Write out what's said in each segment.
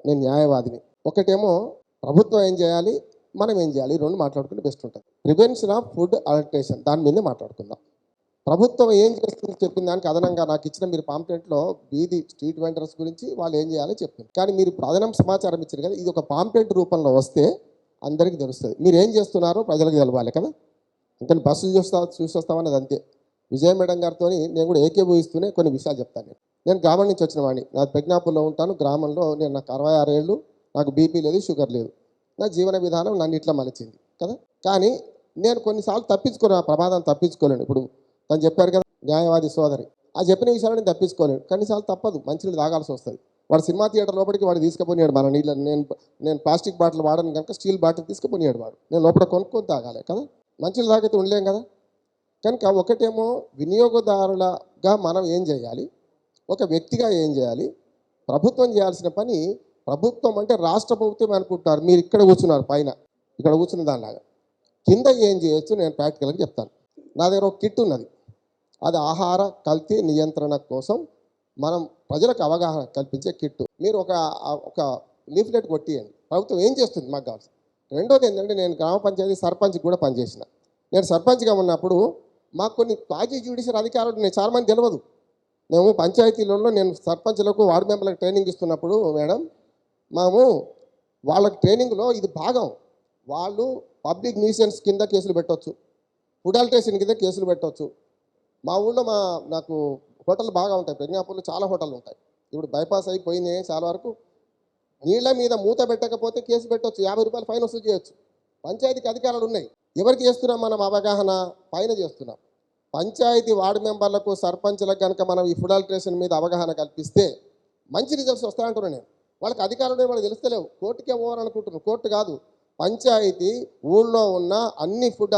నేను న్యాయవాదిని. ఒకటేమో ప్రభుత్వం ఏం చేయాలి, మనం ఏం చేయాలి, ఈ రెండు మాట్లాడుకుంటే బెస్ట్ ఉంటుంది. ప్రివెన్షన్ ఆఫ్ ఫుడ్ అడల్టరేషన్ దాని మీదే మాట్లాడుకుందాం. ప్రభుత్వం ఏం చేస్తుంది చెప్పిన దానికి అదనంగా నాకు ఇచ్చిన మీరు పాంప్లెట్లో వీధి స్ట్రీట్ వెండర్స్ గురించి వాళ్ళు ఏం చేయాలో చెప్పింది. కానీ మీరు ఇప్పుడు అదనం సమాచారం ఇచ్చారు కదా, ఇది ఒక పాంప్లెట్ రూపంలో వస్తే అందరికీ తెలుస్తుంది. మీరు ఏం చేస్తున్నారో ప్రజలకు తెలవాలి కదా. ఇంకా బస్సులు చూసొస్తామన్నది అంతే. విజయ మేడం గారితో నేను కూడా ఏకీభవిస్తూనే కొన్ని విషయాలు చెప్తాను. నేను గ్రామం నుంచి వచ్చిన వాడిని. నా ప్రజ్ఞాపూర్లో ఉంటాను. గ్రామంలో నేను నాకు 66 ఏళ్ళు, నాకు బీపీ లేదు, షుగర్ లేదు. నా జీవన విధానం నన్ను ఇట్లా మలిచింది కదా. కానీ నేను కొన్నిసార్లు ఆ ప్రమాదం తప్పించుకోలేను. ఇప్పుడు తను చెప్పారు కదా న్యాయవాది సోదరి, ఆ చెప్పిన విషయాలు నేను తప్పించుకోలేను. కొన్నిసార్లు తప్పదు, మంచినీళ్ళు తాగాల్సి వస్తుంది. వాడు సినిమా థియేటర్ లోపలికి వాడు తీసుకుపోయాడు మన నీళ్ళు. నేను ప్లాస్టిక్ బాటిల్ వాడను కనుక స్టీల్ బాటిల్ తీసుకుపోయాడు వాడు. నేను లోపల కొనుక్కొని తాగాలి కదా. మంచినీళ్ళు తాగితే ఉండలేం కదా. కనుక ఒకటేమో వినియోగదారులుగా మనం ఏం చేయాలి, ఒక వ్యక్తిగా ఏం చేయాలి, ప్రభుత్వం చేయాల్సిన పని. ప్రభుత్వం అంటే రాష్ట్ర ప్రభుత్వం అనుకుంటున్నారు. మీరు ఇక్కడ కూర్చున్నారు, పైన ఇక్కడ కూర్చున్న దానిలాగా. కింద ఏం చేయొచ్చు నేను ప్రాక్టికల్గా చెప్తాను. నా దగ్గర ఒక కిట్ ఉన్నది. అది ఆహార కల్తీ నియంత్రణ కోసం మనం ప్రజలకు అవగాహన కల్పించే కిట్టు. మీరు ఒక లీఫ్లెట్ కొట్టియండి, ప్రభుత్వం ఏం చేస్తుంది మాకు కావాలి. రెండోది ఏంటంటే, నేను గ్రామ పంచాయతీ సర్పంచ్కి కూడా పనిచేసిన. నేను సర్పంచ్గా ఉన్నప్పుడు మాకు కొన్ని క్వాజీ జ్యుడిషియల్ అధికారులు నేను చాలా మంది తెలియదు. మేము పంచాయతీలలో నేను సర్పంచ్లకు వార్డు మెంబర్లకు ట్రైనింగ్ ఇస్తున్నప్పుడు మేడం, మేము వాళ్ళకి ట్రైనింగ్లో ఇది భాగం. వాళ్ళు పబ్లిక్ న్యూసెన్స్ కింద కేసులు పెట్టవచ్చు, ఫుడ్ అల్టరేషన్ కింద కేసులు పెట్టవచ్చు. మా ఊళ్ళో నాకు హోటళ్ళు బాగా ఉంటాయి. ప్రజ్ఞాపూర్లో చాలా హోటళ్ళు ఉంటాయి. ఇప్పుడు బైపాస్ అయిపోయినాయి చాలా వరకు. నీళ్ల మీద మూత పెట్టకపోతే కేసు పెట్టవచ్చు, 50 రూపాయలు ఫైన్ వసూలు చేయొచ్చు. పంచాయతీకి అధికారాలు ఉన్నాయి. ఎవరికి చేస్తున్నాం మనం అవగాహన? పైన చేస్తున్నాం. పంచాయతీ వార్డు మెంబర్లకు సర్పంచ్లకు కనుక మనం ఈ ఫుడ్ అల్టరేషన్ మీద అవగాహన కల్పిస్తే మంచి రిజల్ట్స్ వస్తాయంటున్నాను నేను. వాళ్ళకి అధికారులు వాళ్ళకి తెలుస్తలేవు, కోర్టుకే పోవాలనుకుంటున్నారు. కోర్టు కాదు, పంచాయతీ ఊళ్ళో ఉన్న అన్ని ఫుడ్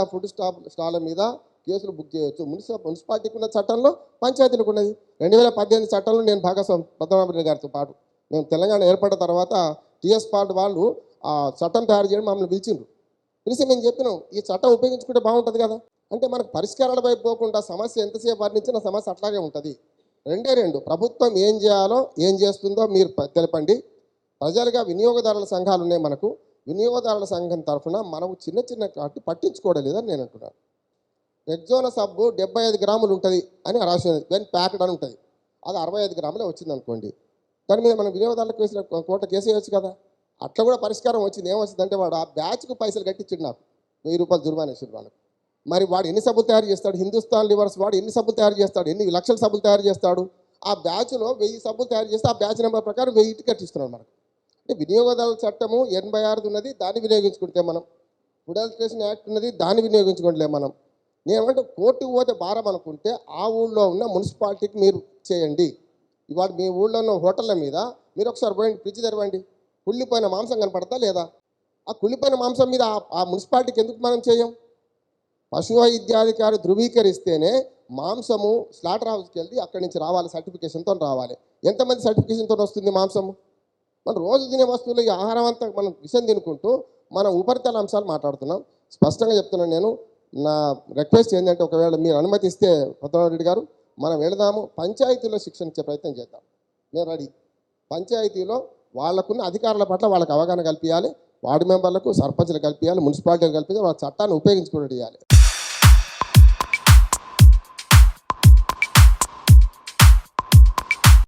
స్టాల్ మీద కేసులు బుక్ చేయొచ్చు. మున్సిపాలిటీకి ఉన్న చట్టంలో పంచాయతీలకు ఉన్నది. 2018 చట్టంలో నేను భాగస్వామి పద్మనాభరెడ్డి గారితో పాటు. మేము తెలంగాణ ఏర్పడిన తర్వాత టీఎస్ పార్ట్ వాళ్ళు ఆ చట్టం తయారు చేయడం మమ్మల్ని పిలిచి మేము చెప్పినాం, ఈ చట్టం ఉపయోగించుకుంటే బాగుంటుంది కదా. అంటే మనకు పరిష్కారాల వైపు పోకుండా సమస్య ఎంతసేపు వర్ణించినా సమస్య అట్లాగే ఉంటుంది. రెండు ప్రభుత్వం ఏం చేయాలో ఏం చేస్తుందో మీరు తెలపండి. ప్రజలుగా వినియోగదారుల సంఘాలు ఉన్నాయి మనకు. వినియోగదారుల సంఘం తరఫున మనం చిన్న కాటి పట్టించుకోవడం లేదని నేను అంటున్నాను. రెగ్జోనా సబ్బు 75 గ్రాములు ఉంటుంది అని రాసినది, వెన్ ప్యాకెడ్ అని ఉంటుంది. అది 65 గ్రాములే వచ్చింది అనుకోండి. దాని మీద మనం వినియోగదారులకు వేసిన కోట కేసు వేయచ్చు కదా. అట్లా కూడా పరిష్కారం వచ్చింది. ఏమొచ్చిందంటే, వాడు ఆ బ్యాచ్కు పైసలు కట్టించిండు, నాకు 1000 రూపాయలు జుర్మానా వేసిండు వాళ్ళకు. మరి వాడు ఎన్ని సబ్బులు తయారు చేస్తాడు? హిందుస్థాన్ లివర్స్ వాడు ఎన్ని సబ్బులు తయారు చేస్తాడు? ఎన్ని లక్షల సబ్బులు తయారు చేస్తాడు? ఆ బ్యాచ్లో 1000 సబ్బులు తయారు చేస్తే ఆ బ్యాచ్ నెంబర్ ప్రకారం 1000 కట్టిస్తున్నాడు మనకు. అంటే వినియోగదారుల చట్టము 86 ఉన్నది, దాన్ని వినియోగించుకుంటే మనం. ఫుడ్ అల్టరేషన్ యాక్ట్ ఉన్నది, దాన్ని వినియోగించుకోవట్లే మనం. నేనేమంటే కోర్టుకు పోతే భారం అనుకుంటే ఆ ఊళ్ళో ఉన్న మున్సిపాలిటీకి మీరు చేయండి. ఇవాళ మీ ఊళ్ళో ఉన్న హోటళ్ళ మీద మీరు ఒకసారి పోయండి, ఫ్రిడ్జ్ తెరవండి, కుళ్ళిపోయిన మాంసం కనపడతా లేదా? ఆ కుళ్ళిపోయిన మాంసం మీద ఆ మున్సిపాలిటీకి ఎందుకు మనం చేయం? పశు వైద్యాధికారి ధృవీకరిస్తేనే మాంసము స్లాటర్ హౌస్కి వెళ్ళి అక్కడి నుంచి రావాలి, సర్టిఫికేషన్తో రావాలి. ఎంతమంది సర్టిఫికేషన్తో వస్తుంది మాంసము? మనం రోజు తినే వస్తువులు ఈ ఆహారం అంతా మనం విషయం తినుకుంటూ మనం ఉపరితల అంశాలు మాట్లాడుతున్నాం. స్పష్టంగా చెప్తున్నాను నేను. నా రిక్వెస్ట్ ఏంటంటే, ఒకవేళ మీరు అనుమతిస్తే పద్మనాభరెడ్డి గారు, మనం వెళదాము, పంచాయతీలో శిక్షణ ఇచ్చే ప్రయత్నం చేద్దాం. నేను రెడీ. పంచాయతీలో వాళ్ళకున్న అధికారుల పట్ల వాళ్ళకి అవగాహన కల్పించాలి. వార్డు మెంబర్లకు సర్పంచ్లు కల్పించాలి, మున్సిపాలిటీలు కల్పించాలి, వాళ్ళ చట్టాన్ని ఉపయోగించుకుని చేయాలి.